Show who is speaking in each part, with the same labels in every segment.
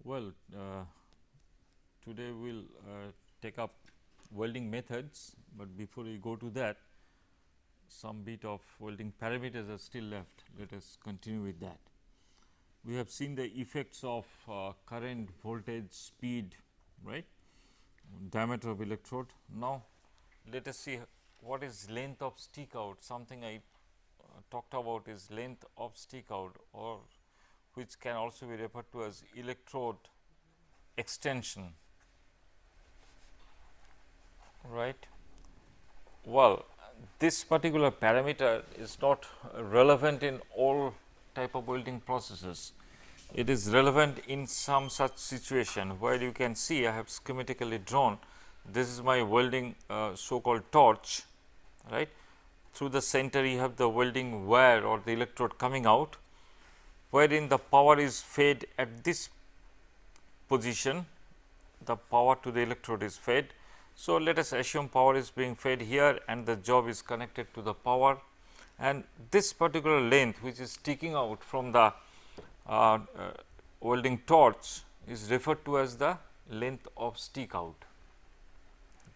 Speaker 1: Well, today we will take up welding methods, but before we go to that, some bit of welding parameters are still left. Let us continue with that. We have seen the effects of current, voltage, speed, right, diameter of electrode. Now, let us see what is length of stick out. Something I talked about is length of stick out, or which can also be referred to as electrode extension, right. Well, this particular parameter is not relevant in all type of welding processes. It is relevant in some such situation where you can see I have schematically drawn. This is my welding so called torch, right. Through the center you have the welding wire or the electrode coming out, wherein the power is fed at this position, the power to the electrode is fed. So, let us assume power is being fed here and the job is connected to the power, and this particular length which is sticking out from the welding torch is referred to as the length of stick out.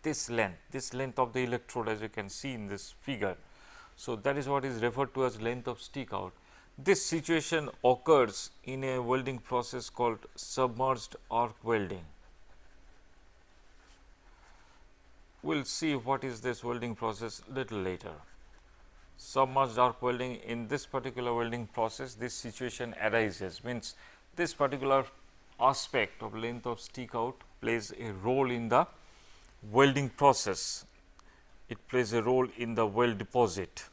Speaker 1: This length of the electrode, as you can see in this figure. So, that is what is referred to as length of stick out. This situation occurs in a welding process called submerged arc welding. We will see what is this welding process little later. Submerged arc welding, in this particular welding process, this situation arises, means this particular aspect of length of stick out plays a role in the welding process. It plays a role in the weld deposit.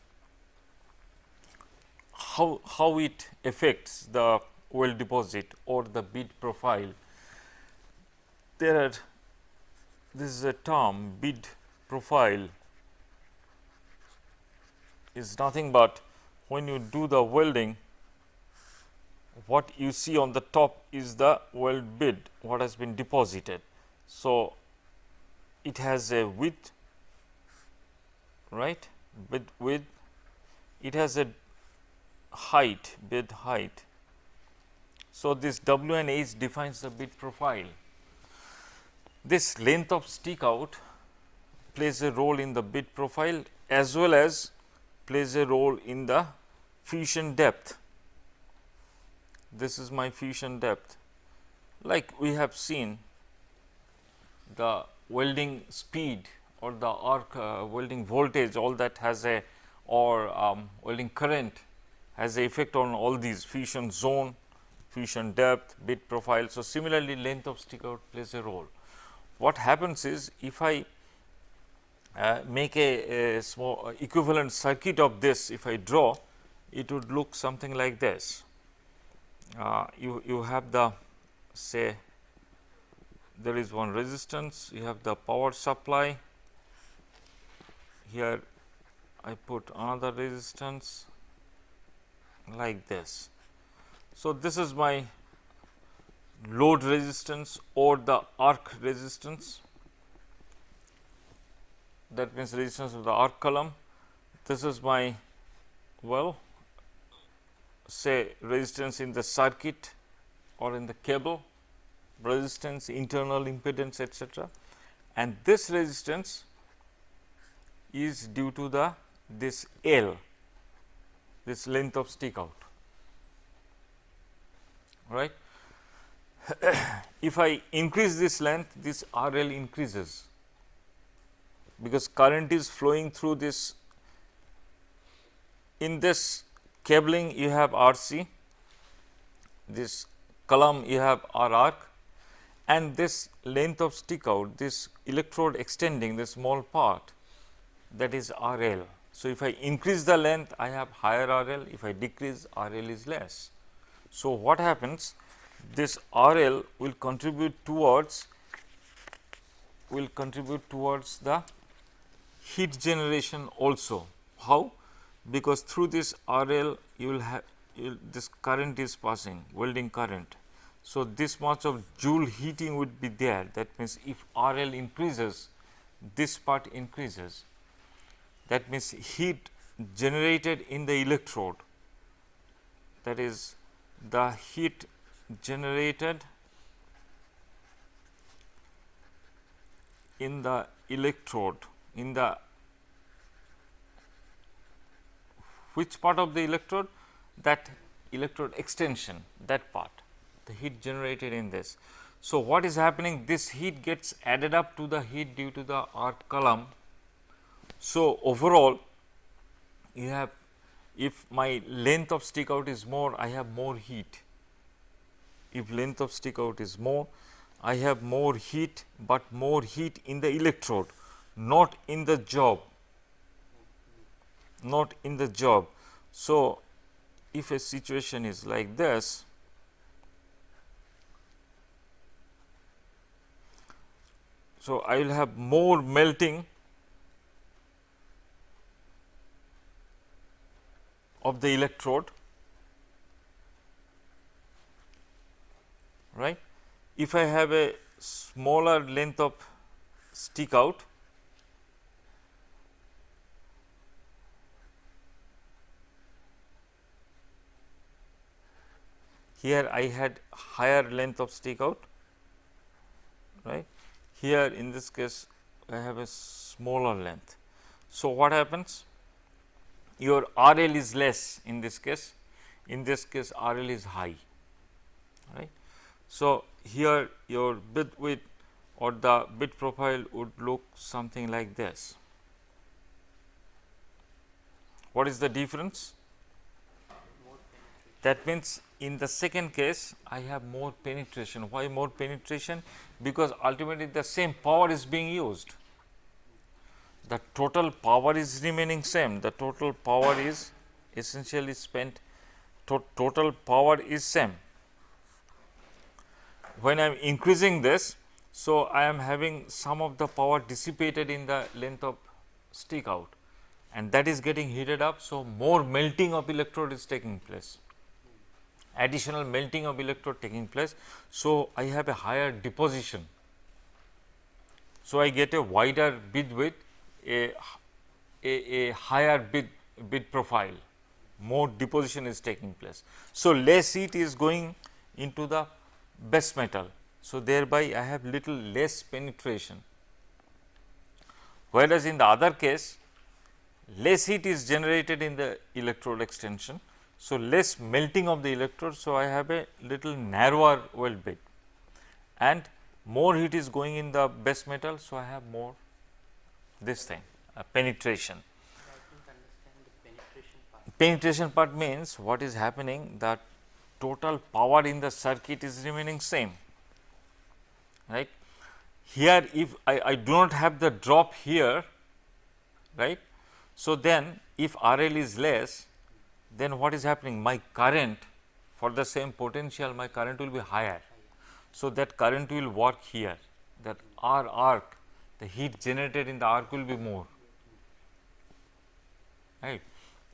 Speaker 1: How it affects the weld deposit or the bead profile? This is a term, bead profile is nothing but when you do the welding, what you see on the top is the weld bead, what has been deposited. So, it has a width, right, width, it has a height, bead height. So, this W and H defines the bead profile. This length of stick out plays a role in the bead profile as well as plays a role in the fusion depth. This is my fusion depth. Like we have seen, the welding speed or the arc welding voltage, all that has a, or welding current has a effect on all these: fusion zone, fusion depth, bead profile. So, similarly length of stick out plays a role. What happens is, if I make a small equivalent circuit of this, if I draw, it would look something like this. You have the, say, there is one resistance, you have the power supply, here I put another resistance like this. So, this is my load resistance or the arc resistance, that means resistance of the arc column. This is my, well, say resistance in the circuit or in the cable, resistance, internal impedance, etc. And this resistance is due to the this L, this length of stick out, right. If I increase this length, this RL increases, because current is flowing through this. In this cabling you have RC, this column you have R arc, and this length of stick out, this electrode extending this small part, that is RL. So, if I increase the length, I have higher RL, if I decrease, RL is less. So, what happens? This RL will contribute towards the heat generation also. How? Because through this RL you will have this current is passing, welding current. So, this much of joule heating would be there. That means, if RL increases, this part increases. That means, heat generated in the electrode, that is the heat generated in the electrode, in the which part of the electrode? That electrode extension, that part, the heat generated in this. So, what is happening? This heat gets added up to the heat due to the arc column. So, overall you have, if my length of stick out is more, I have more heat. If length of stick out is more, I have more heat, but more heat in the electrode, not in the job, not in the job. So, if a situation is like this, so I will have more melting of the electrode, right. If I have a smaller length of stick out, here I had higher length of stick out, right. Here in this case I have a smaller length. So, what happens? Your RL is less in this case RL is high, right. So, here your bit width or the bit profile would look something like this. What is the difference? That means, in the second case I have more penetration. Why more penetration? Because ultimately the same power is being used. The total power is remaining same. The total power is essentially spent, total power is same. When I am increasing this, so I am having some of the power dissipated in the length of stick out, and that is getting heated up. So, more melting of electrode is taking place, additional melting of electrode taking place. So, I have a higher deposition. So, I get a wider bit width, a higher bit profile, more deposition is taking place. So, less heat is going into the base metal. So, thereby I have little less penetration, whereas in the other case less heat is generated in the electrode extension. So, less melting of the electrode. So, I have a little narrower weld bit and more heat is going in the base metal. So, I have more this thing penetration. Penetration part means what is happening, that total power in the circuit is remaining same, right. Here if I do not have the drop here, right. So, then if RL is less, then what is happening, my current for the same potential, my current will be higher. So, that current will work here, that R arc, the heat generated in the arc will be more, right.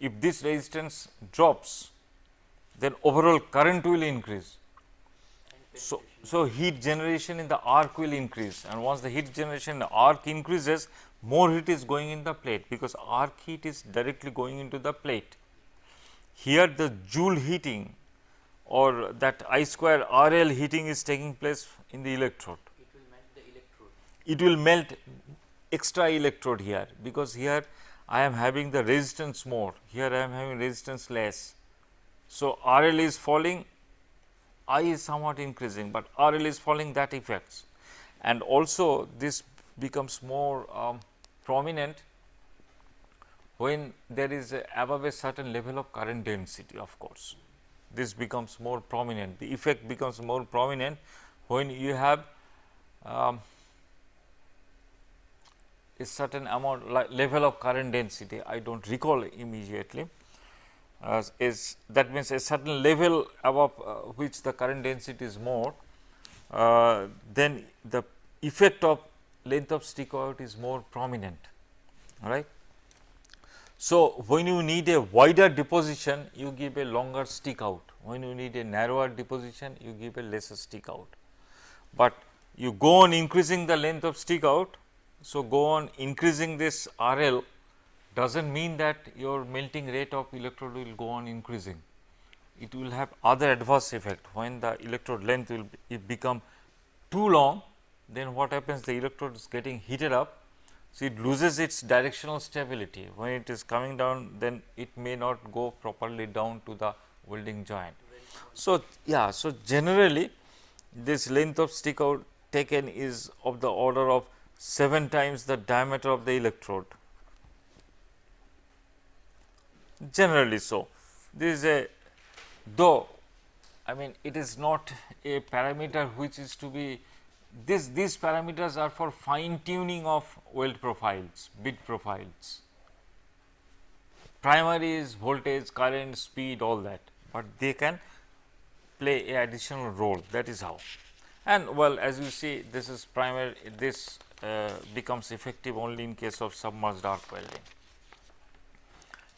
Speaker 1: If this resistance drops, then overall current will increase. So, heat generation in the arc will increase, and once the heat generation in the arc increases, more heat is going in the plate, because arc heat is directly going into the plate. Here the Joule heating or that I square RL heating is taking place in the electrode.
Speaker 2: It will melt the electrode.
Speaker 1: It will melt extra electrode here, because here I am having the resistance more, here I am having resistance less. So, RL is falling, I is somewhat increasing, but RL is falling, that affects. And also this becomes more prominent when there is above a certain level of current density, of course. This becomes more prominent, the effect becomes more prominent when you have a certain amount level of current density. I do not recall immediately, is that means a certain level above which the current density is more, then the effect of length of stick out is more prominent, all right. So, when you need a wider deposition, you give a longer stick out. When you need a narrower deposition, you give a lesser stick out. But you go on increasing the length of stick out. So, go on increasing this RL does not mean that your melting rate of electrode will go on increasing. It will have other adverse effect. When the electrode length will become too long, then what happens, the electrode is getting heated up. So, it loses its directional stability. When it is coming down, then it may not go properly down to the welding joint. So, yeah, so generally this length of stick out taken is of the order of 7 times the diameter of the electrode, generally. So, this is a, though I mean it is not a parameter which is to be, these parameters are for fine tuning of weld profiles, bit profiles. Primary is voltage, current, speed, all that, but they can play a additional role, that is how. And well, as you see, this is primary, this becomes effective only in case of submerged arc welding.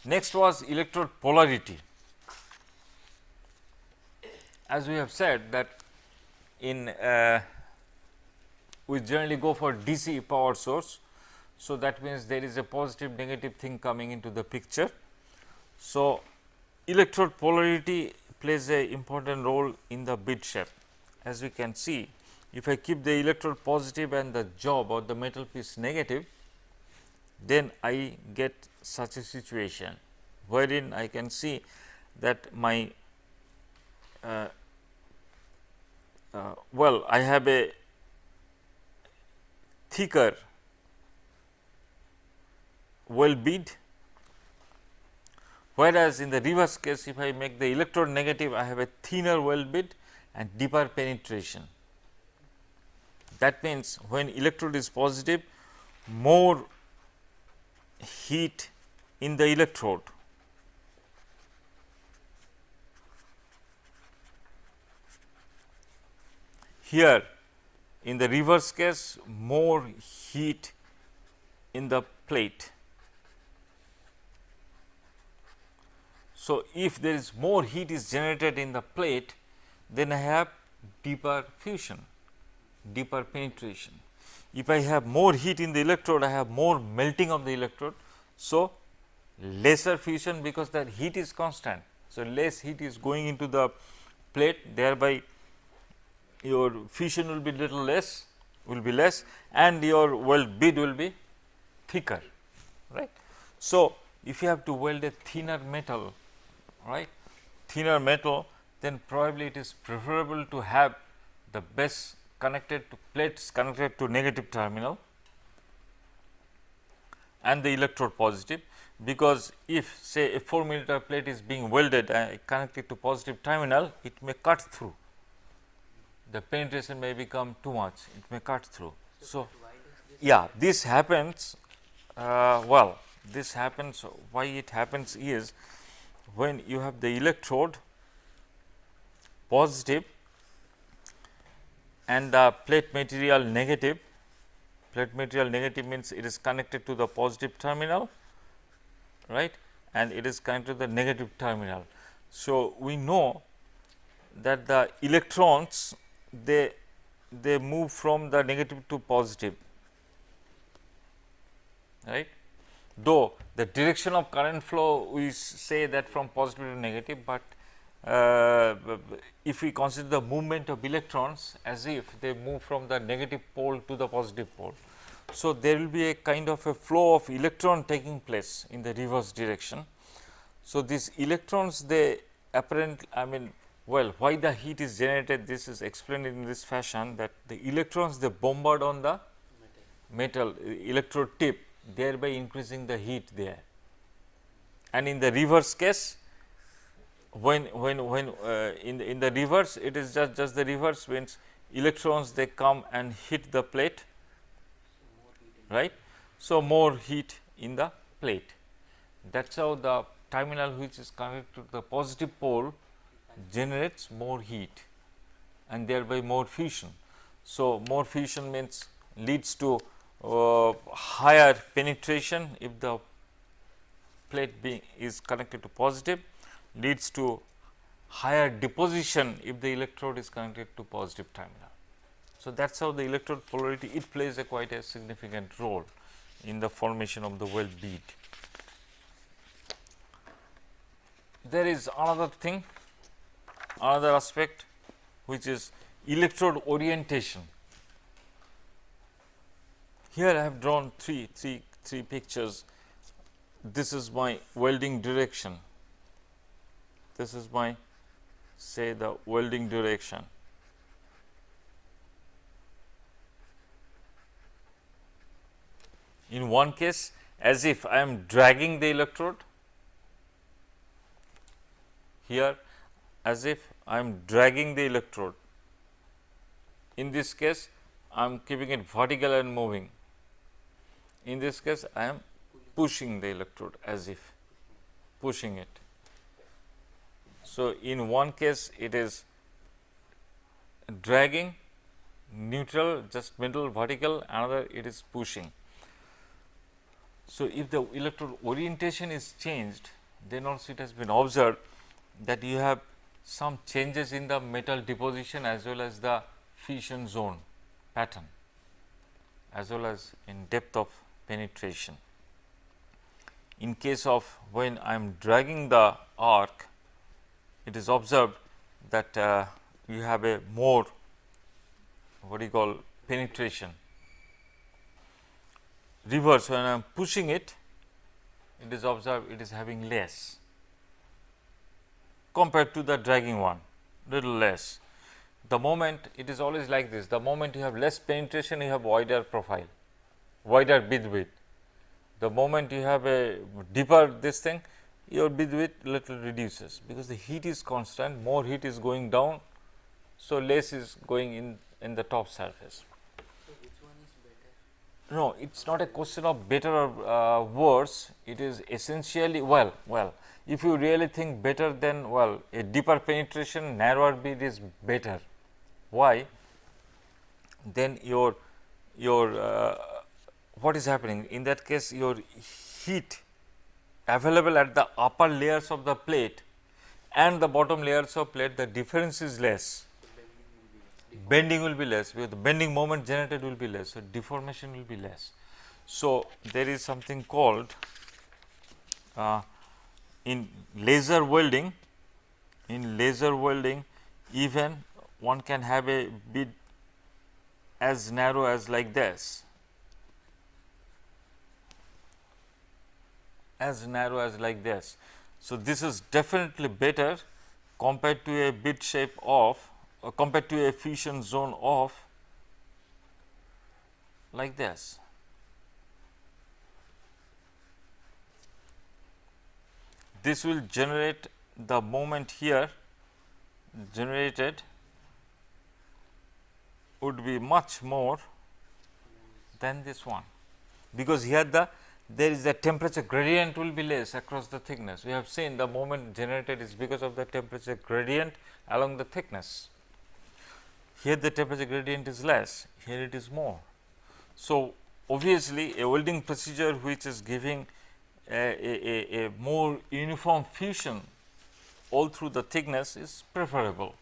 Speaker 1: Next was electrode polarity. As we have said that in we generally go for DC power source. So, that means there is a positive negative thing coming into the picture. So, electrode polarity plays a important role in the bit shape. As we can see, if I keep the electrode positive and the job or the metal piece negative, then I get such a situation wherein I can see that my well, I have a thicker weld bead, whereas in the reverse case, if I make the electrode negative, I have a thinner weld bead and deeper penetration. That means, when electrode is positive, more heat in the electrode. Here in the reverse case, more heat in the plate. So, if there is more heat is generated in the plate, then I have deeper fusion, deeper penetration. If I have more heat in the electrode, I have more melting of the electrode. So, lesser fusion, because the heat is constant. So, less heat is going into the plate, thereby your fusion will be little less, and your weld bead will be thicker, right. So, if you have to weld a thinner metal, right, thinner metal, then probably it is preferable to have the base connected to plates connected to negative terminal and the electrode positive, because if say a 4 millimeter plate is being welded and connected to positive terminal, it may cut through, the penetration may become too much, it may cut through. So, yeah, this happens, well, this happens, why it happens is, when you have the electrode positive and the plate material negative, plate material negative means it is connected to the positive terminal, right, and it is connected to the negative terminal. So, we know that the electrons they move from the negative to positive, right. Though the direction of current flow, we say that from positive to negative, but if we consider the movement of electrons as if they move from the negative pole to the positive pole. So, there will be a kind of a flow of electron taking place in the reverse direction. So, these electrons they apparently, I mean, well, why the heat is generated, this is explained in this fashion, that the electrons they bombard on the metal electrode tip, thereby increasing the heat there. And in the reverse case, when in the reverse, it is just the reverse, means electrons they come and hit the plate, right. So, more heat in the plate, that is how the terminal which is connected to the positive pole generates more heat and thereby more fusion. So, more fusion means leads to higher penetration if the plate is connected to positive, leads to higher deposition if the electrode is connected to positive terminal. So, that is how the electrode polarity, it plays a quite a significant role in the formation of the weld bead. There is another thing, another aspect, which is electrode orientation. Here I have drawn three pictures. This is my welding direction. This is my, say, the welding direction. In one case, as if I am dragging the electrode, here as if I am dragging the electrode. In this case, I am keeping it vertical and moving. In this case, I am pushing the electrode, as if pushing it. So, in one case it is dragging, neutral, just middle, vertical, another it is pushing. So, if the electrode orientation is changed, then also it has been observed that you have some changes in the metal deposition as well as the fission zone pattern, as well as in depth of penetration. In case of when I am dragging the arc, it is observed that you have a more, what do you call, penetration. Reverse, when I am pushing it, it is observed it is having less compared to the dragging one, little less. The moment, it is always like this, the moment you have less penetration, you have wider profile, wider bit width. The moment you have a deeper this thing, your bit width little reduces, because the heat is constant, more heat is going down. So, less is going in the top surface.
Speaker 2: So, which one is better?
Speaker 1: No, it is not a question of better or worse, it is essentially, well, if you really think better, then a deeper penetration, narrower bit is better. Why? Then your what is happening? In that case, your heat available at the upper layers of the plate and the bottom layers of plate, the difference is less. Bending will be less, because the bending moment generated will be less. So, deformation will be less. So, there is something called in laser welding, even one can have a bit as narrow as like this, So, this is definitely better compared to a bit shape of, compared to a fusion zone of like this. This will generate the moment here generated would be much more than this one, because here there is a temperature gradient will be less across the thickness. We have seen the moment generated is because of the temperature gradient along the thickness. Here the temperature gradient is less, here it is more. So, obviously, a welding procedure which is giving a more uniform fusion all through the thickness is preferable.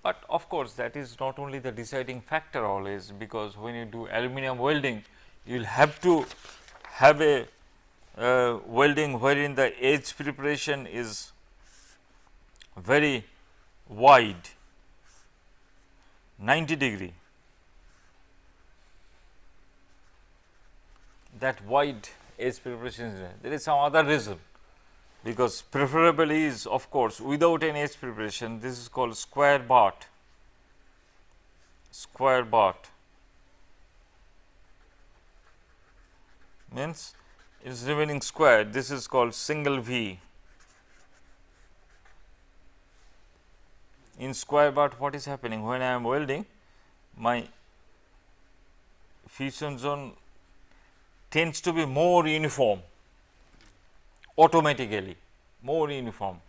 Speaker 1: But of course, that is not only the deciding factor always, because when you do aluminum welding, you will have to have a welding wherein the edge preparation is very wide, 90 degree. That wide edge preparation is there. There is some other reason, because preferably is of course without an edge preparation. This is called square butt. Square butt means it is remaining square. This is called single V. In square butt, what is happening? When I am welding, my fusion zone tends to be more uniform, automatically more uniform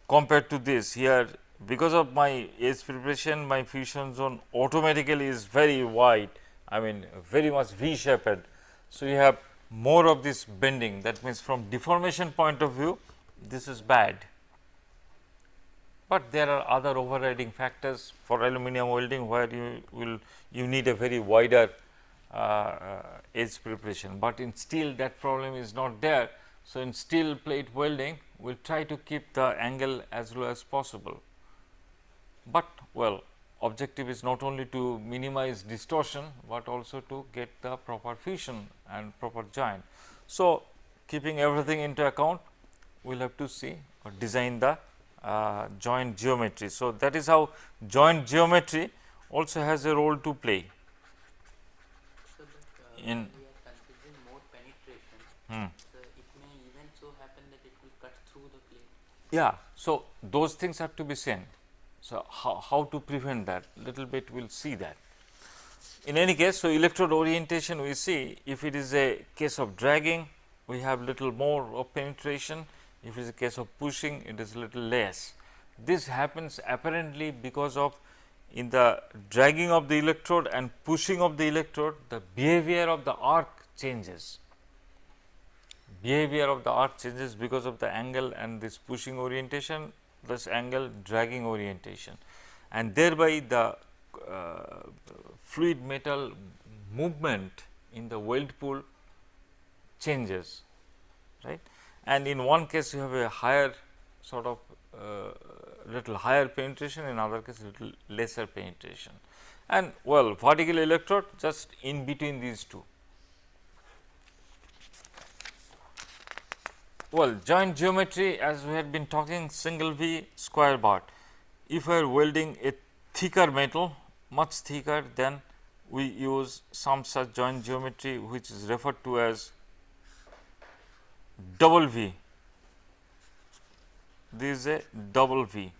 Speaker 1: compared to this. Here, because of my edge preparation, my fusion zone automatically is very wide, I mean very much V shaped. So, you have more of this bending. That means, from deformation point of view, this is bad. But there are other overriding factors for aluminum welding, where you need a very wider edge preparation, but in steel that problem is not there. So, in steel plate welding, we will try to keep the angle as low as possible, but objective is not only to minimize distortion, but also to get the proper fusion and proper joint. So, keeping everything into account, we will have to see or design the joint geometry. So, that is how joint geometry also has a role to play.
Speaker 2: So, but
Speaker 1: In
Speaker 2: when we are considering more penetration, so it may even so happen that it will cut through the plate.
Speaker 1: Yeah, so those things have to be seen. So, how to prevent that, little bit we will see that. In any case, so electrode orientation we see, if it is a case of dragging, we have little more of penetration, if it is a case of pushing, it is little less. This happens apparently because of in the dragging of the electrode and pushing of the electrode, the behavior of the arc changes. Behavior of the arc changes because of the angle and this pushing orientation plus angle dragging orientation, and thereby the fluid metal movement in the weld pool changes, right. And in one case you have a higher sort of little higher penetration, in other case little lesser penetration, and well, vertical electrode just in between these two. Well, joint geometry, as we had been talking, single V square bar. If we are welding a thicker metal, much thicker, then we use some such joint geometry which is referred to as double V. This is a double V.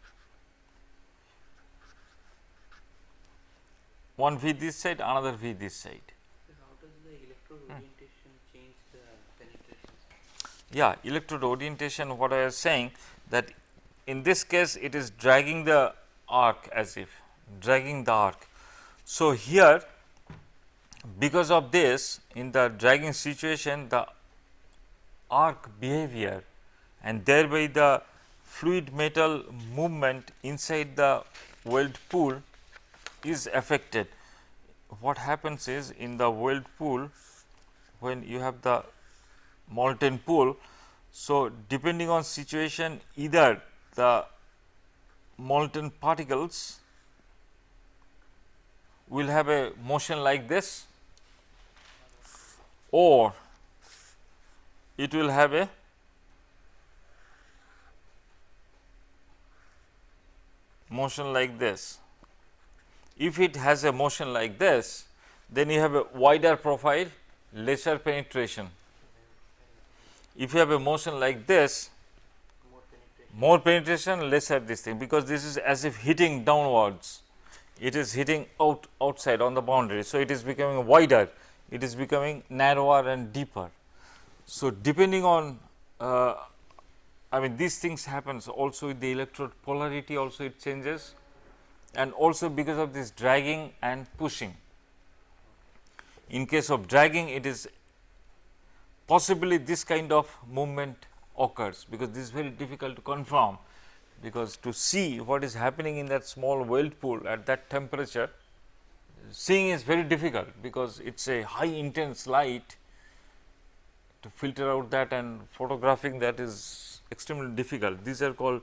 Speaker 1: One V this side, another V this side.
Speaker 2: So, how does the electrode orientation change the penetration?
Speaker 1: Yeah, electrode orientation, what I was saying, that in this case it is dragging the arc, as if dragging the arc. So, here because of this, in the dragging situation, the arc behavior and thereby the fluid metal movement inside the weld pool is affected. What happens is, in the weld pool, when you have the molten pool, so depending on situation, either the molten particles will have a motion like this, or it will have a motion like this. If it has a motion like this, then you have a wider profile, lesser penetration. If you have a motion like this, more penetration, lesser this thing, because this is as if hitting downwards, it is hitting outside on the boundary. So, it is becoming wider, it is becoming narrower and deeper. So, depending on I mean, these things happens also with the electrode polarity, also it changes, and also because of this dragging and pushing. In case of dragging, it is possibly this kind of movement occurs, because this is very difficult to confirm, because to see what is happening in that small weld pool at that temperature, seeing is very difficult, because it is a high intense light. To filter out that and photographing that is extremely difficult. These are called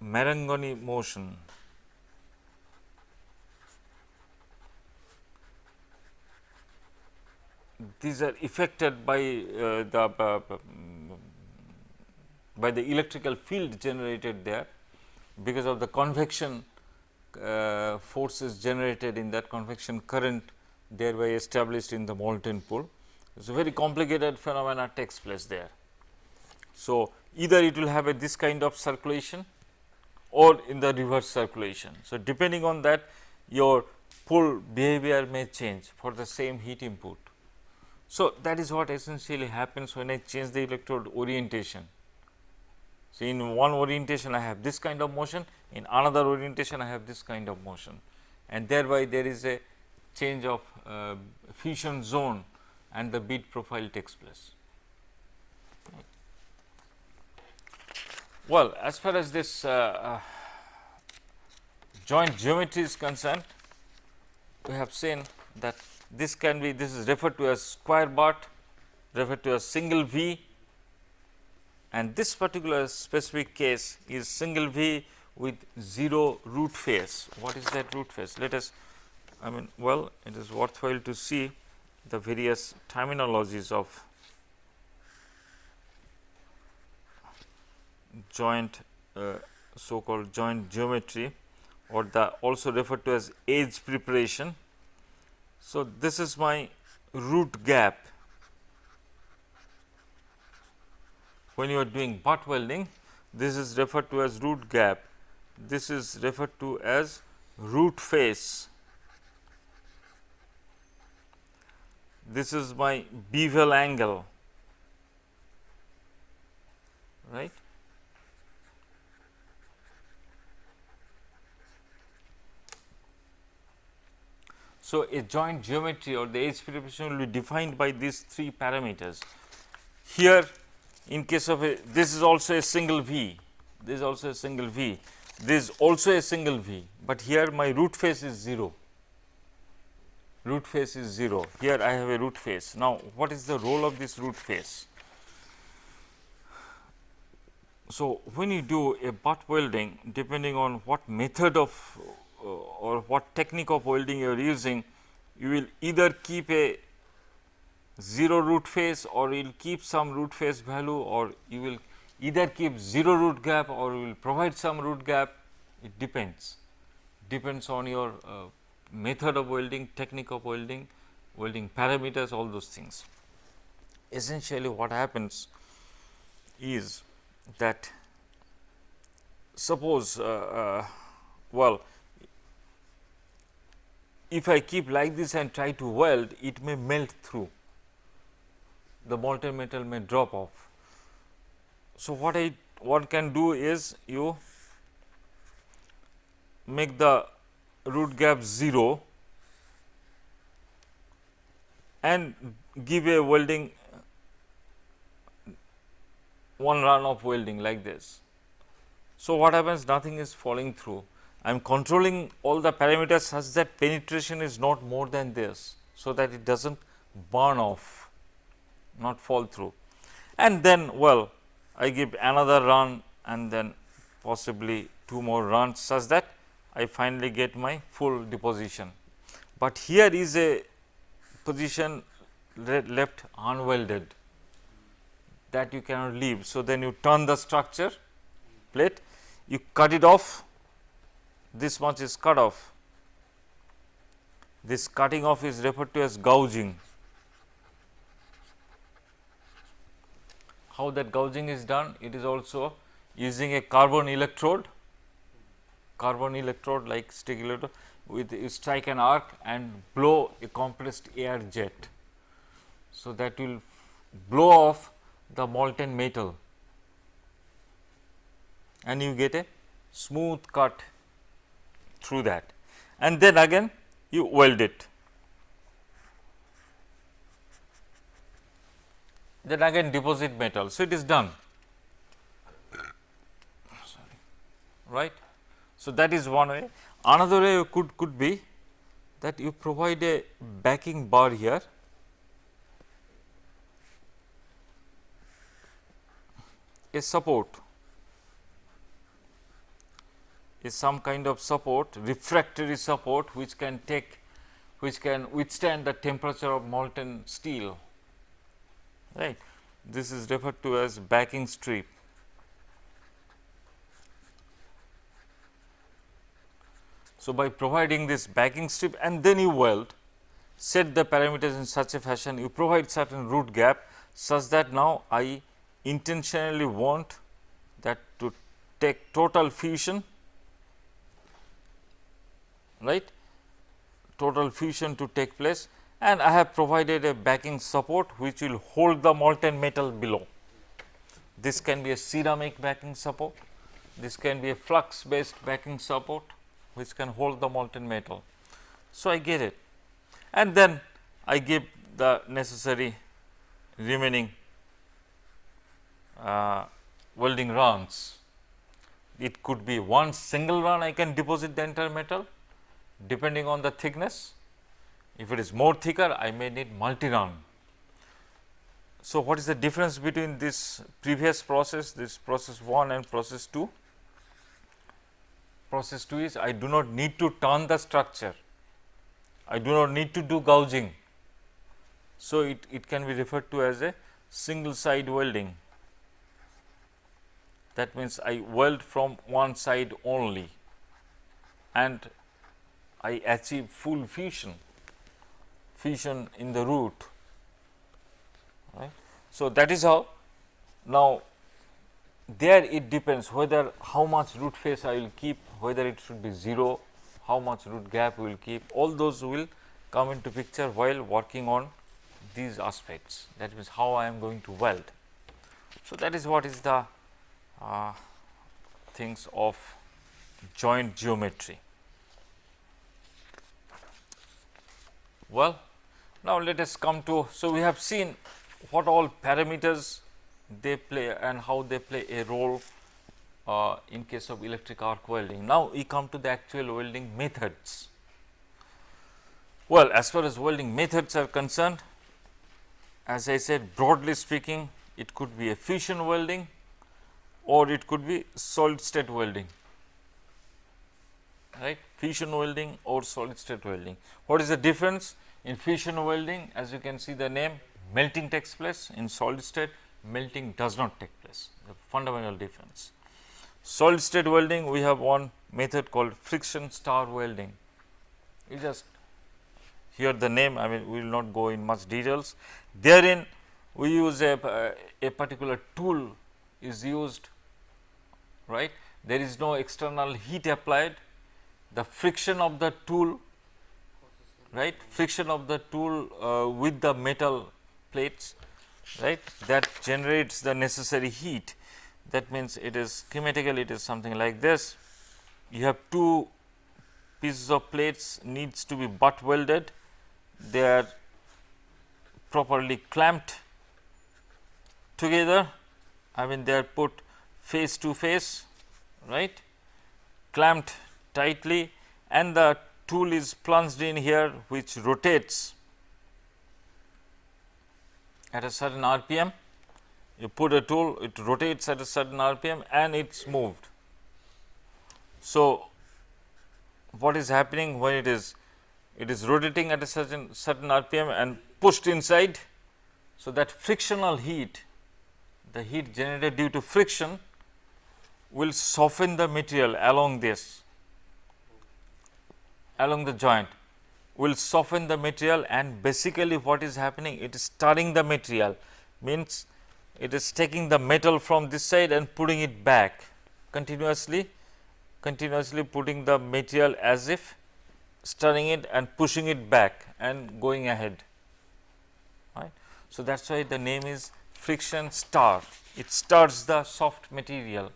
Speaker 1: Marangoni motion. These are affected by the electrical field generated there, because of the convection forces generated in that convection current, thereby established in the molten pool. It is a very complicated phenomena takes place there. So, either it will have this kind of circulation or in the reverse circulation. So, depending on that, your pull behavior may change for the same heat input. So, that is what essentially happens when I change the electrode orientation. So, in one orientation I have this kind of motion, in another orientation I have this kind of motion, and thereby there is a change of fusion zone and the bead profile takes place. Well, as far as this joint geometry is concerned, we have seen that this can be, this is referred to as square butt, referred to as single V, and this particular specific case is single V with 0 root face. What is that root face? Let us, well, it is worthwhile to see the various terminologies of joint, so called joint geometry, or the also referred to as edge preparation. So, this is my root gap. When you are doing butt welding, this is referred to as root gap, this is referred to as root face, this is my bevel angle, right. So, a joint geometry or the edge preparation will be defined by these 3 parameters. Here, in case of this is also a single V, this is also a single V, this is also a single V, but here my root face is 0, root face is 0, here I have a root face. Now, what is the role of this root face? So, when you do a butt welding, depending on what method of or what technique of welding you are using, you will either keep a 0 root face, or you will keep some root face value, or you will either keep 0 root gap, or you will provide some root gap. It depends on your method of welding, technique of welding, welding parameters, all those things. Essentially what happens is that, suppose well, if I keep like this and try to weld, it may melt through, the molten metal may drop off. So, what one can do is you make the root gap 0 and give a welding, one run of welding like this. So, what happens? Nothing is falling through. I am controlling all the parameters such that penetration is not more than this, so that it does not burn off, not fall through. And then, well, I give another run and then possibly 2 more runs, such that I finally get my full deposition. But here is a position left unwelded that you cannot leave. So, then you turn the structure plate, you cut it off, this much is cut off. This cutting off is referred to as gouging. How that gouging is done? It is also using a carbon electrode like stick electrode, with you strike an arc and blow a compressed air jet. So, that will blow off the molten metal and you get a smooth cut through that, and then again you weld it. Then again deposit metal. So, it is done, right. So, that is one way. Another way could be that you provide a backing bar here, a support, is some kind of support, refractory support, which can withstand the temperature of molten steel, right. This is referred to as backing strip. So, by providing this backing strip and then you weld, set the parameters in such a fashion, you provide certain root gap, such that now I intentionally want that to take total fusion, right, total fusion to take place, and I have provided a backing support which will hold the molten metal below. This can be a ceramic backing support, this can be a flux based backing support which can hold the molten metal. So, I get it, and then I give the necessary remaining welding runs. It could be one single run, I can deposit the entire metal depending on the thickness. If it is more thicker, I may need multi run. So, what is the difference between this previous process, this process 1 and process 2? process 2 is I do not need to turn the structure, I do not need to do gouging. So, it can be referred to as a single side welding. That means, I weld from one side only and I achieve full fusion in the root. Right. So, that is how. Now, there it depends whether how much root face I will keep, whether it should be 0, how much root gap we will keep, all those will come into picture while working on these aspects. That means, how I am going to weld. So, that is what is the things of joint geometry. Well, now let us come to, so we have seen what all parameters they play and how they play a role in case of electric arc welding. Now, we come to the actual welding methods. Well, as far as welding methods are concerned, as I said, broadly speaking, it could be a fusion welding or it could be solid state welding, right, fusion welding or solid state welding. What is the difference? In fusion welding, as you can see the name, melting takes place. In solid state, melting does not take place, the fundamental difference. Solid state welding, we have one method called friction star welding. You just hear the name, I mean we will not go in much details. Therein we use a particular tool is used, right. There is no external heat applied, the friction of the tool, right, friction of the tool with the metal plates, right, that generates the necessary heat. That means, it is schematically it is something like this. You have two pieces of plates needs to be butt welded, they are properly clamped together, I mean they are put face to face, right, clamped tightly, and the tool is plunged in here, which rotates at a certain RPM. You put a tool, it rotates at a certain RPM and it is moved. So, what is happening when it is rotating at a certain RPM and pushed inside. So, that frictional heat, the heat generated due to friction will soften the material along this, along the joint, will soften the material, and basically what is happening, it is stirring the material, means it is taking the metal from this side and putting it back continuously putting the material as if stirring it and pushing it back and going ahead, right. So, that is why the name is friction stir, it stirs the soft material,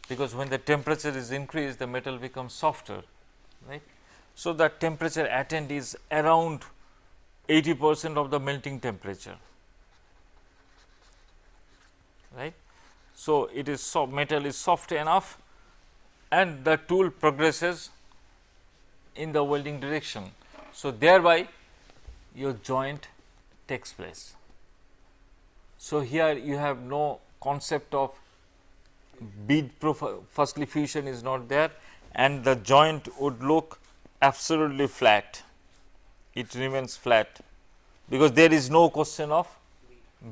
Speaker 1: because when the temperature is increased, the metal becomes softer, right. So, the temperature attained is around 80% of the melting temperature, right. So, it is metal is soft enough and the tool progresses in the welding direction. So, thereby your joint takes place. So, here you have no concept of bead profile, firstly fusion is not there, and the joint would look absolutely flat, it remains flat, because there is no question of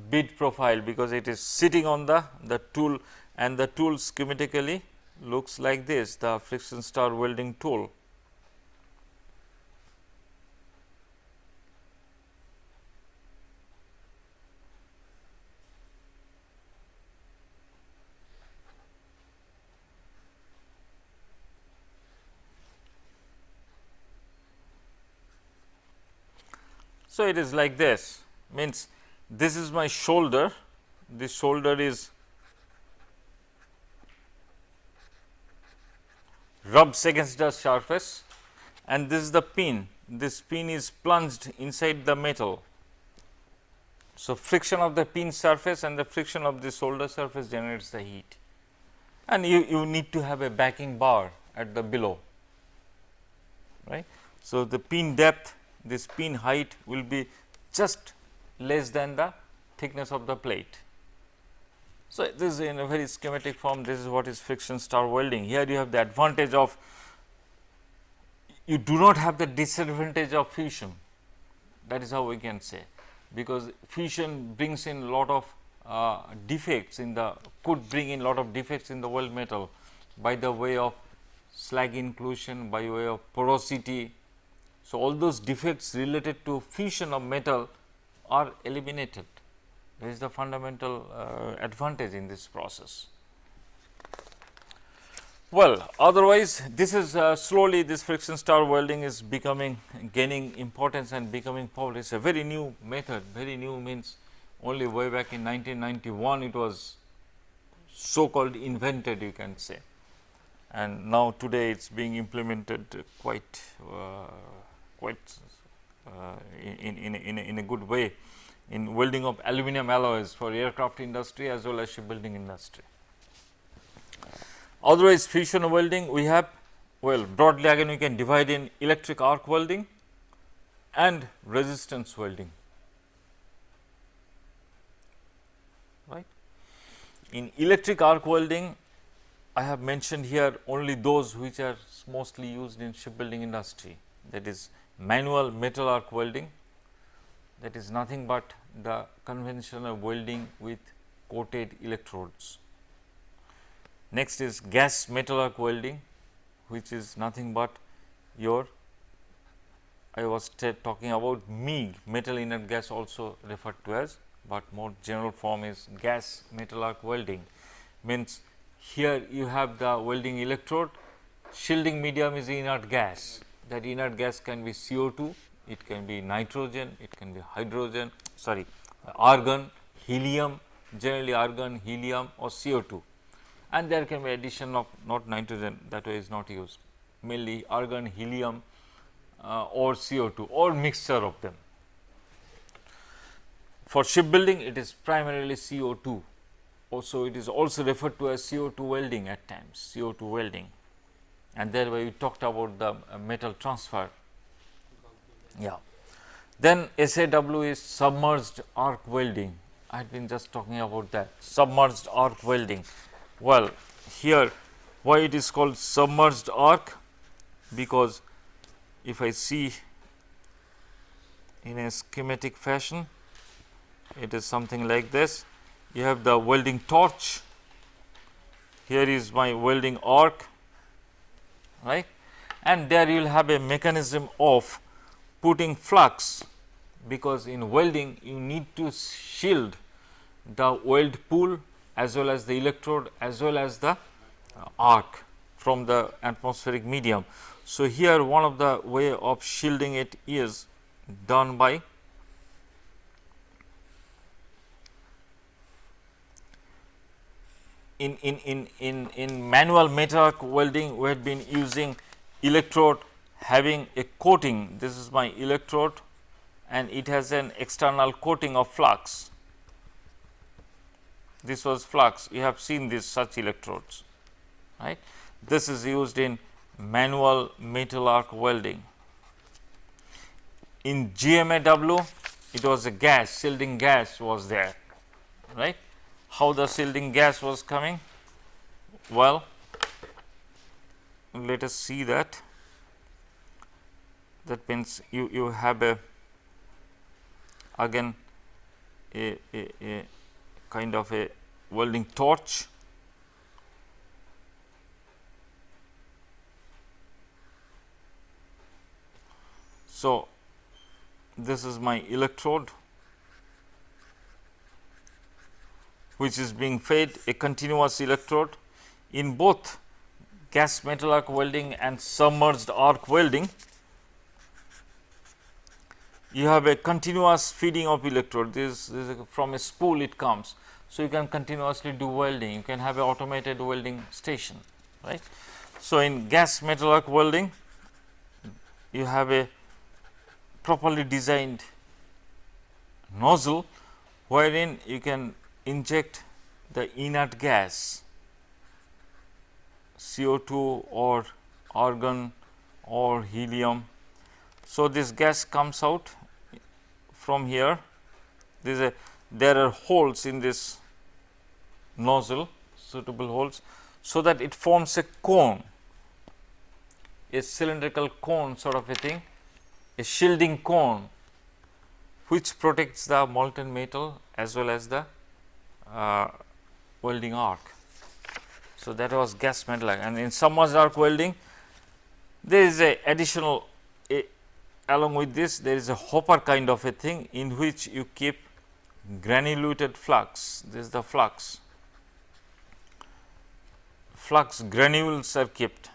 Speaker 1: bead profile, because it is sitting on the tool, and the tool schematically looks like this, the friction star welding tool. So, it is like this, means this is my shoulder, this shoulder is rubs against the surface, and this is the pin, this pin is plunged inside the metal. So, friction of the pin surface and the friction of the shoulder surface generates the heat, and you need to have a backing bar at the below, right. So, the pin depth, this pin height will be just less than the thickness of the plate. So, this is in a very schematic form, this is what is friction stir welding. Here you have the advantage of, you do not have the disadvantage of fusion, that is how we can say, because fusion brings in lot of defects in the, could bring in lot of defects in the weld metal by the way of slag inclusion, by way of porosity. So, all those defects related to fusion of metal are eliminated. This is the fundamental advantage in this process. Well, otherwise this is slowly this friction stir welding is becoming, gaining importance and becoming popular. It is a very new method, very new means only way back in 1991 it was so called invented, you can say, and now today it is being implemented quite in a good way in welding of aluminum alloys for aircraft industry as well as shipbuilding industry. Otherwise, fusion welding we have, well, broadly again we can divide in electric arc welding and resistance welding, right. In electric arc welding, I have mentioned here only those which are mostly used in shipbuilding industry, that is manual metal arc welding, that is nothing but the conventional welding with coated electrodes. Next is gas metal arc welding, which is nothing but your, I was talking about MIG, metal inert gas also referred to as, but more general form is gas metal arc welding, means here you have the welding electrode, shielding medium is inert gas, that inert gas can be CO2, it can be nitrogen, it can be hydrogen, sorry, argon, helium, generally argon, helium or CO2, and there can be addition of not nitrogen, that way is not used, mainly argon, helium or CO2 or mixture of them. For shipbuilding it is primarily CO2, also it is also referred to as CO2 welding at times, CO2 welding, and thereby we talked about the metal transfer. Yeah. Then SAW is submerged arc welding. I had been just talking about that, submerged arc welding. Well, here why it is called submerged arc, because if I see in a schematic fashion, it is something like this. You have the welding torch, here is my welding arc, right, and there you will have a mechanism of putting flux, because in welding you need to shield the weld pool as well as the electrode as well as the arc from the atmospheric medium. So, here one of the way of shielding it is done by in manual metal arc welding we had been using electrode having a coating. This is my electrode and it has an external coating of flux. This was flux, you have seen this such electrodes, right. This is used in manual metal arc welding. In GMAW it was a gas, shielding gas was there, right. How the shielding gas was coming? Well, let us see that. That means you have a again a kind of a welding torch, so this is my electrode which is being fed a continuous electrode. In both gas metal arc welding and submerged arc welding, you have a continuous feeding of electrode. This is from a spool it comes. So, you can continuously do welding, you can have an automated welding station, right. So, in gas metal arc welding you have a properly designed nozzle wherein you can inject the inert gas CO2 or argon or helium. So, this gas comes out from here, there are holes in this nozzle, suitable holes, so that it forms a cone, a cylindrical cone sort of a thing, a shielding cone which protects the molten metal as well as the welding arc. So, that was gas metal arc, and in submerged arc welding there is a additional along with this there is a hopper kind of a thing in which you keep granulated flux. This is the flux granules are kept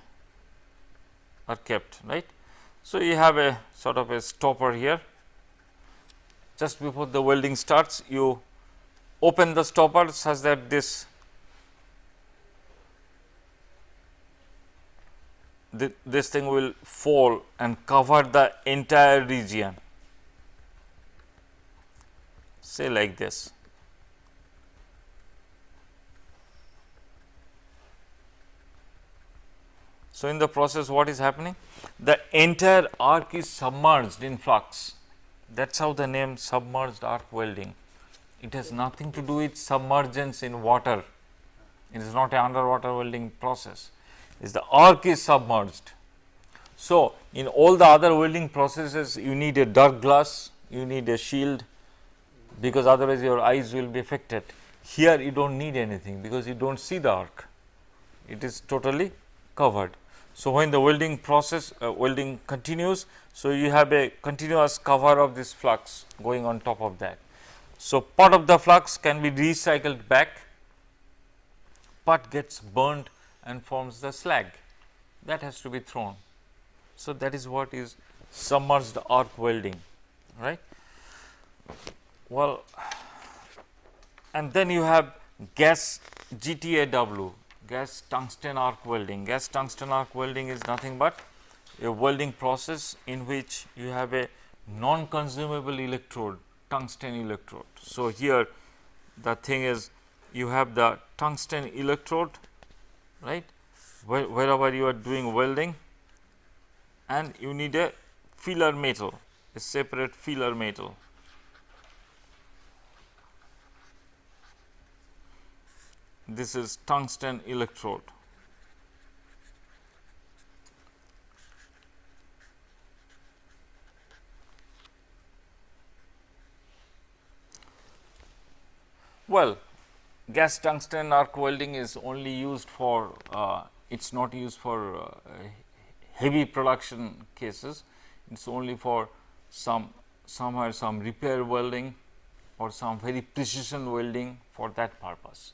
Speaker 1: right. So, you have a sort of a stopper here. Just before the welding starts, you open the stopper such that this thing will fall and cover the entire region, say like this. So, in the process what is happening? The entire arc is submerged in flux. That is how the name submerged arc welding. It has nothing to do with submergence in water. It is not an underwater welding process. Is the arc is submerged. So, in all the other welding processes you need a dark glass, you need a shield, because otherwise your eyes will be affected. Here you do not need anything because you do not see the arc, it is totally covered. So, when the welding process welding continues, so you have a continuous cover of this flux going on top of that. So, part of the flux can be recycled back, part gets burned and forms the slag, that has to be thrown. So, that is what is submerged arc welding, right. Well, and then you have gas GTAW, gas tungsten arc welding. Gas tungsten arc welding is nothing but a welding process in which you have a non-consumable electrode, tungsten electrode. So, here the thing is you have the tungsten electrode, right, wherever you are doing welding, and you need a filler metal, a separate filler metal. This is tungsten electrode. Well, gas tungsten arc welding is only used for it is not used for heavy production cases. It is only for some repair welding or some very precision welding for that purpose.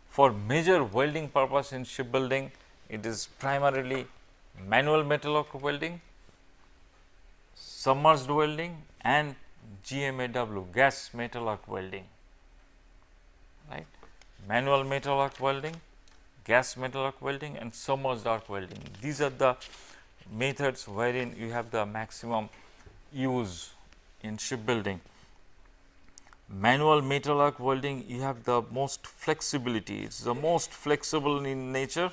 Speaker 1: For major welding purpose in shipbuilding, it is primarily manual metal arc welding, submerged welding, and GMAW, gas metal arc welding, right. Manual metal arc welding, gas metal arc welding, and submerged arc welding. These are the methods wherein you have the maximum use in shipbuilding. Manual metal arc welding, you have the most flexibility, it is the most flexible in nature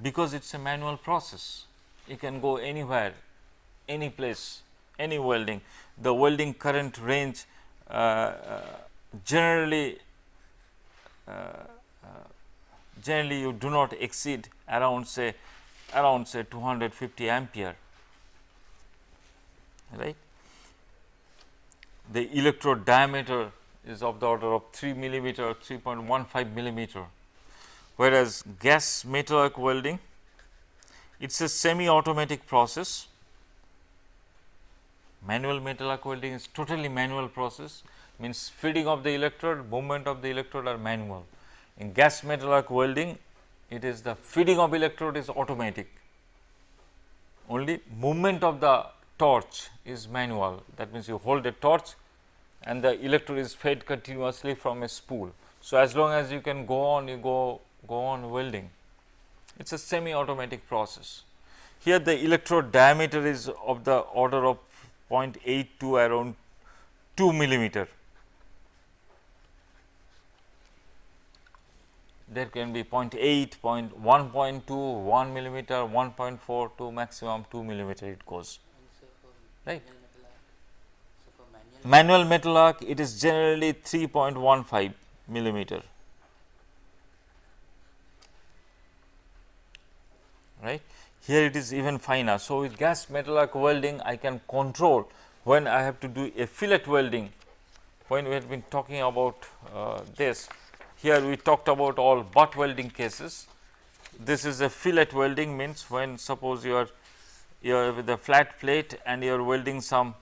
Speaker 1: because it is a manual process. You can go anywhere, any place, any welding. The welding current range generally you do not exceed around say 250 ampere, right. The electrode diameter is of the order of 3 millimeter, 3.15 millimeter, whereas gas metal arc welding, it is a semi-automatic process. Manual metal arc welding is totally manual process, means feeding of the electrode, movement of the electrode are manual. In gas metal arc welding, it is the feeding of electrode is automatic, only movement of the torch is manual. That means, you hold a torch and the electrode is fed continuously from a spool. So, as long as you can go on, you go on welding. It is a semi-automatic process. Here the electrode diameter is of the order of 0.8 to around 2 millimeter. There can be 0.8, 1.2, 1 millimeter, 1.4 to maximum 2 millimeter it goes, right. Manual metal arc, it is generally 3.15 millimeter, right. Here it is even finer. So, with gas metal arc welding I can control when I have to do a fillet welding. When we have been talking about this, here we talked about all butt welding cases. This is a fillet welding, means when suppose you are with a flat plate and you are welding some,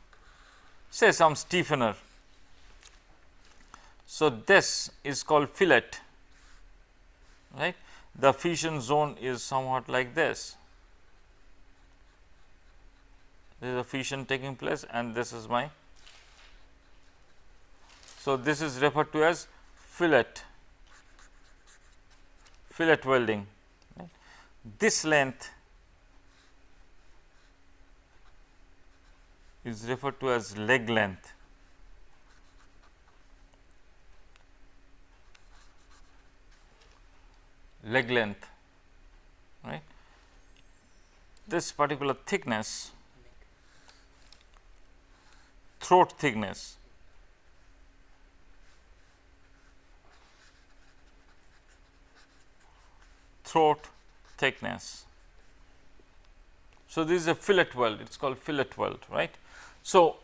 Speaker 1: say some stiffener. So, this is called fillet, right. The fission zone is somewhat like this. This is a fission taking place and this is my. So, this is referred to as fillet welding. Right. This length is referred to as leg length. Leg length, right. This particular thickness, throat thickness, throat thickness. So, this is a fillet weld, it is called fillet weld, right. So,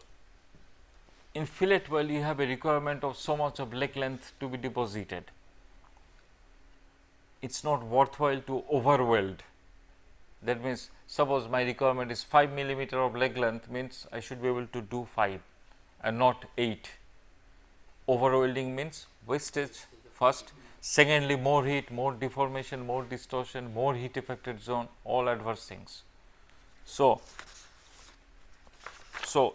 Speaker 1: in fillet weld you have a requirement of so much of leg length to be deposited. It is not worthwhile to over weld. That means, suppose my requirement is 5 millimeter of leg length, means I should be able to do 5 and not 8. Over welding means wastage first, secondly more heat, more deformation, more distortion, more heat affected zone, all adverse things. So,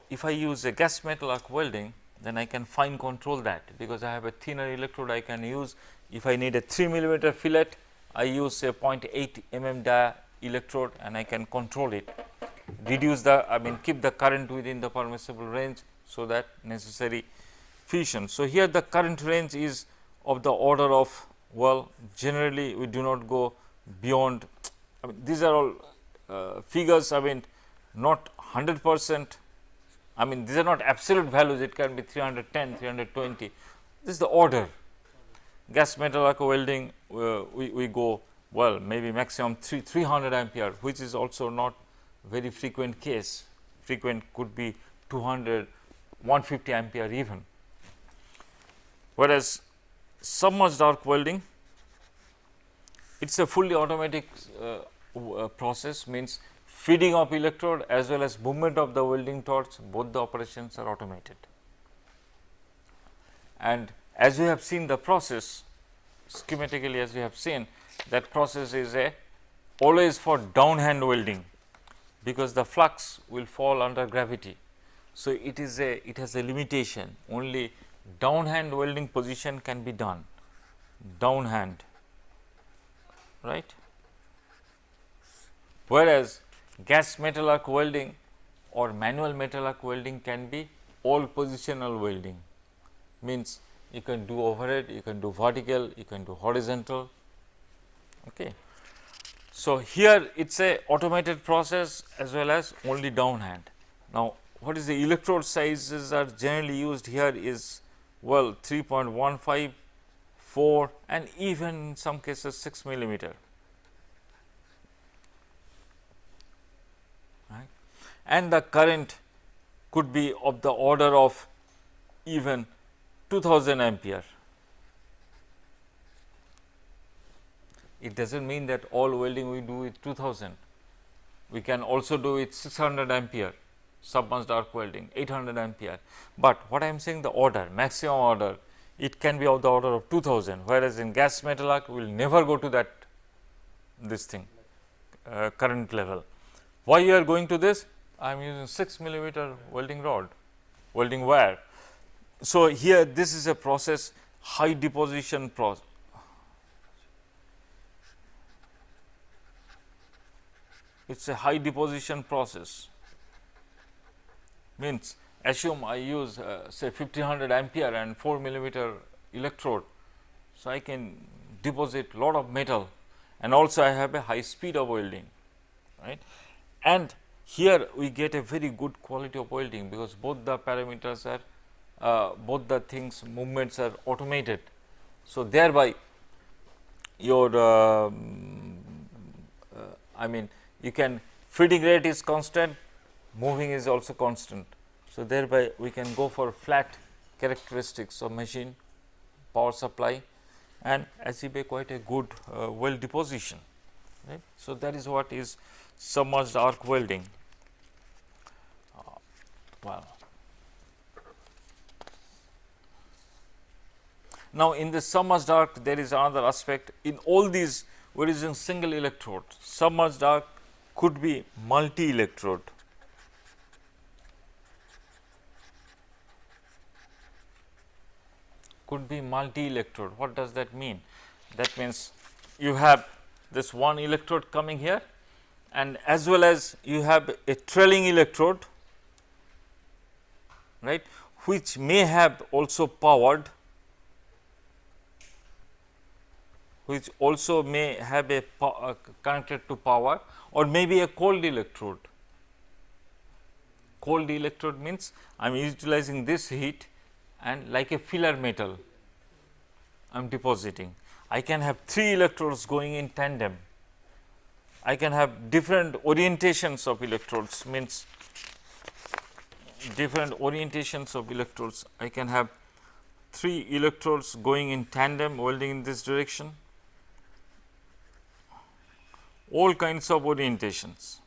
Speaker 1: if I use a gas metal arc welding, then I can fine control that, because I have a thinner electrode I can use. If I need a 3 millimeter fillet, I use a 0.8 mm dia electrode and I can control it, reduce the keep the current within the permissible range, so that necessary fission. So, here the current range is of the order of, well, generally we do not go beyond, these are all figures, not 100%, these are not absolute values, it can be 310, 320, this is the order. Gas metal arc welding, we go, well, maybe maximum 300 ampere, which is also not very frequent case, frequent could be 200, 150 ampere even. Whereas, submerged arc welding, it is a fully automatic process, means feeding of electrode as well as movement of the welding torch, both the operations are automated. And as we have seen the process schematically, as we have seen, that process is always for downhand welding, because the flux will fall under gravity. So, it has a limitation, only downhand welding position can be done, downhand, right. Whereas, gas metal arc welding or manual metal arc welding can be all positional welding, means you can do overhead, you can do vertical, you can do horizontal. Okay. So, here it is a automated process as well as only downhand. Now, what is the electrode sizes are generally used here is, well, 3.15, 4 and even in some cases 6 millimeter. Right. And the current could be of the order of even 2000 ampere. It does not mean that all welding we do with 2000, we can also do with 600 ampere submerged arc welding, 800 ampere, but what I am saying, the order, maximum order, it can be of the order of 2000, whereas in gas metal arc we will never go to that current level. Why you are going to this? I am using 6 millimeter welding rod, welding wire. So, here this is a process, high deposition process. It is a high deposition process, means assume I use say 1500 ampere and 4 millimeter electrode. So, I can deposit lot of metal and also I have a high speed of welding, right. And here we get a very good quality of welding, because both the parameters are both the things movements are automated. So, thereby your I mean, you can feeding rate is constant, moving is also constant. So, thereby we can go for flat characteristics of machine, power supply, and achieve a quite a good weld deposition, right. So, that is what is submerged arc welding. Well, now in the submerged arc there is another aspect. In all these we are using single electrode. Submerged arc could be multi electrode. Could be multi electrode. What does that mean? That means you have this one electrode coming here, and as well as you have a trailing electrode, right, which may have also powered, which also may have a connected to power, or maybe a cold electrode. Cold electrode means I am utilizing this heat and like a filler metal I am depositing. I can have 3 electrodes going in tandem. I can have different orientations of electrodes, means different orientations of electrodes. I can have 3 electrodes going in tandem, welding in this direction, all kinds of orientations.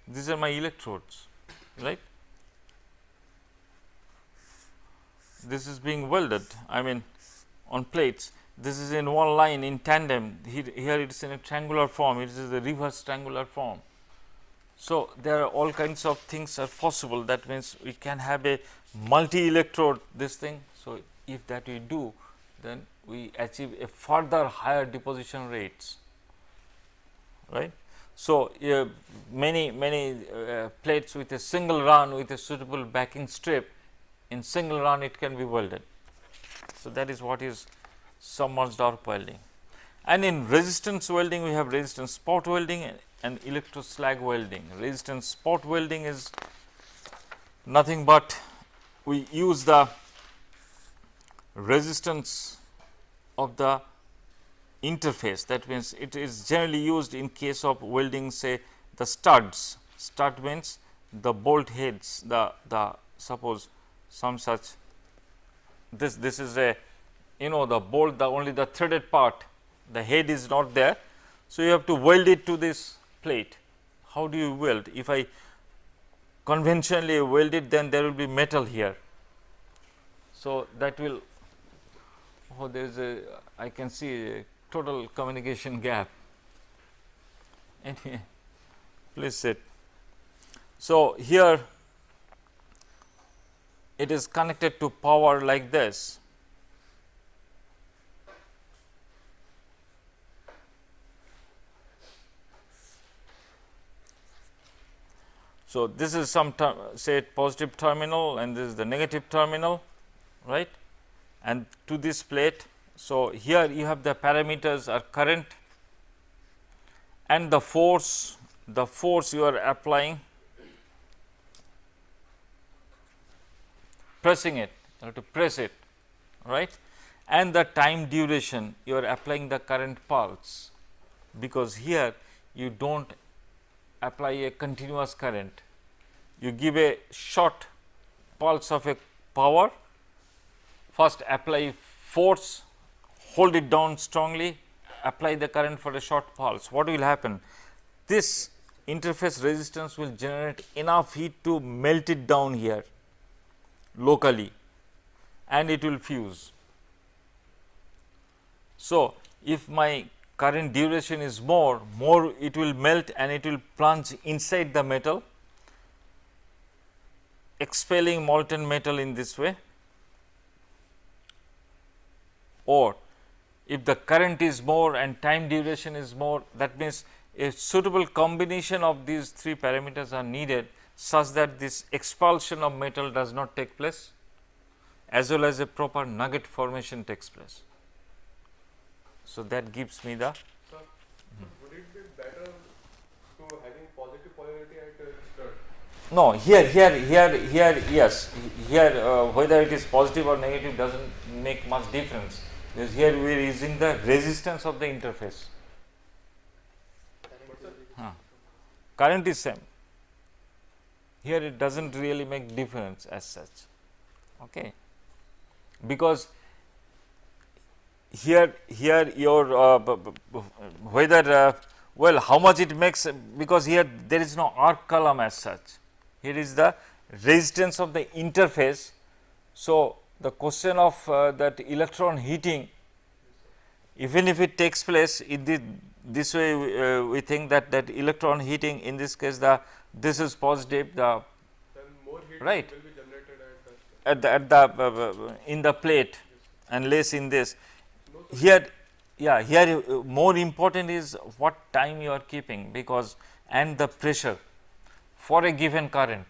Speaker 1: These are my electrodes, right. This is being welded, I mean on plates. This is in one line in tandem. Here it is in a triangular form, it is a reverse triangular form. So, there are all kinds of things are possible. That means we can have a multi electrode this thing. So, if that we do, then we achieve a further higher deposition rates, right. So, many plates with a single run with a suitable backing strip, in single run it can be welded. So, that is what is submerged arc welding. And in resistance welding we have resistance spot welding and electro slag welding. Resistance spot welding is nothing but we use the resistance of the interface. That means it is generally used in case of welding, say the studs. Stud means the bolt heads, the suppose some such, this is a, you know, the bolt, the only the threaded part, the head is not there. So, you have to weld it to this plate. How do you weld? If I conventionally weld it, then there will be metal here. So, that will, oh, there is a, I can see a total communication gap. Anyway, please sit. So, here it is connected to power like this. So, this is some say positive terminal and this is the negative terminal, right, and to this plate. So, here you have the parameters are current and the force you are applying, pressing it, you have to press it, right, and the time duration you are applying the current pulse, because here you do not apply a continuous current, you give a short pulse of a power, first apply force, hold it down strongly, apply the current for a short pulse. What will happen? This interface resistance will generate enough heat to melt it down here locally and it will fuse. So, if my current duration is more it will melt and it will plunge inside the metal, expelling molten metal in this way. Or if the current is more and time duration is more, that means a suitable combination of these 3 parameters are needed such that this expulsion of metal does not take place, as well as a proper nugget formation takes place. So, that gives me the.
Speaker 3: Sir, would it be better to having positive polarity at stud?
Speaker 1: No, here yes, here whether it is positive or negative does not make much difference, because here we are using the resistance of the interface. Current is same. Here it does not really make difference as such, okay, because here your whether well, how much it makes, because here there is no arc column as such, here is the resistance of the interface. So, the question of that electron heating, even if it takes place in this way, we think that electron heating, in this case this is positive, the
Speaker 3: Then more heat
Speaker 1: right
Speaker 3: will be generated
Speaker 1: in the plate,
Speaker 3: yes,
Speaker 1: and less in this.
Speaker 3: no,
Speaker 1: Here, yeah, here more important is what time you are keeping, because and the pressure for a given current,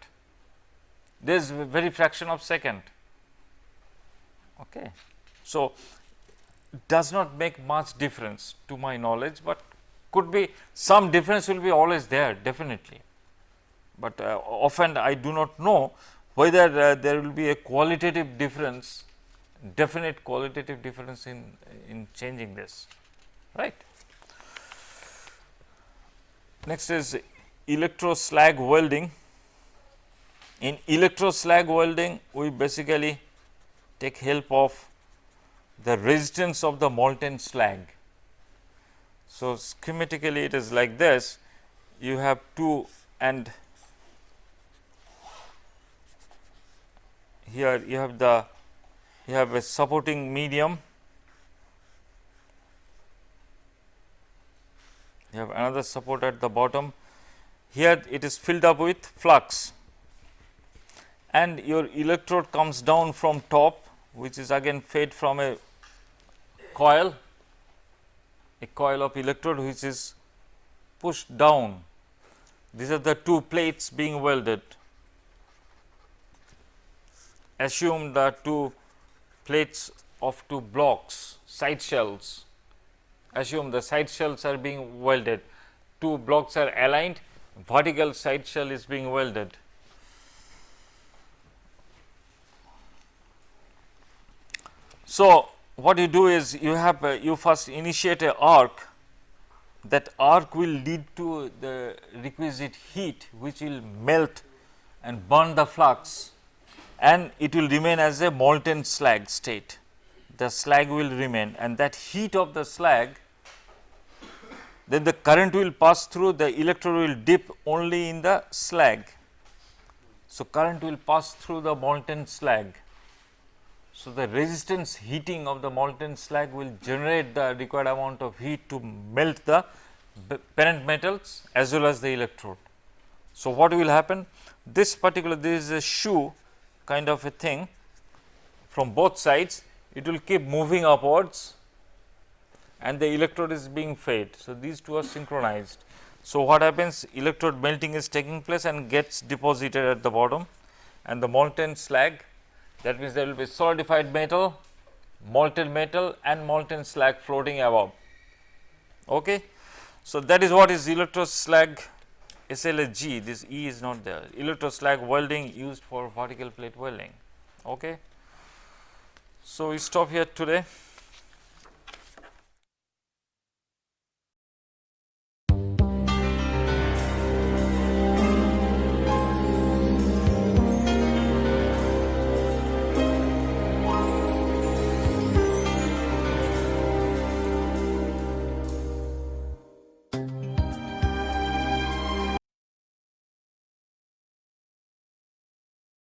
Speaker 1: there is very fraction of second. Okay. So, does not make much difference to my knowledge, but could be some difference will be always there, definitely, but often I do not know whether there will be a qualitative difference, definite qualitative difference in changing this, right. Next is electro slag welding. In electro slag welding, we basically take help of the resistance of the molten slag. So, schematically it is like this, you have two, and here you have a supporting medium, you have another support at the bottom, here it is filled up with flux, and your electrode comes down from top, which is again fed from a coil of electrode, which is pushed down. These are the two plates being welded. Assume the two plates of two blocks, side shells. Assume the side shells are being welded, two blocks are aligned, vertical side shell is being welded. So, what you do is you have you first initiate a arc, that arc will lead to the requisite heat, which will melt and burn the flux, and it will remain as a molten slag state. The slag will remain, and that heat of the slag, then the current will pass through, the electrode will dip only in the slag. So, current will pass through the molten slag. So, the resistance heating of the molten slag will generate the required amount of heat to melt the parent metals as well as the electrode. So, what will happen? This is a shoe kind of a thing from both sides, it will keep moving upwards and the electrode is being fed. So, these two are synchronized. So, what happens? Electrode melting is taking place and gets deposited at the bottom, and the molten slag, that means there will be solidified metal, molten metal and molten slag floating above. Okay. So, that is what is electro slag SLG, this E is not there, electro slag welding used for vertical plate welding. Okay. So, we stop here today.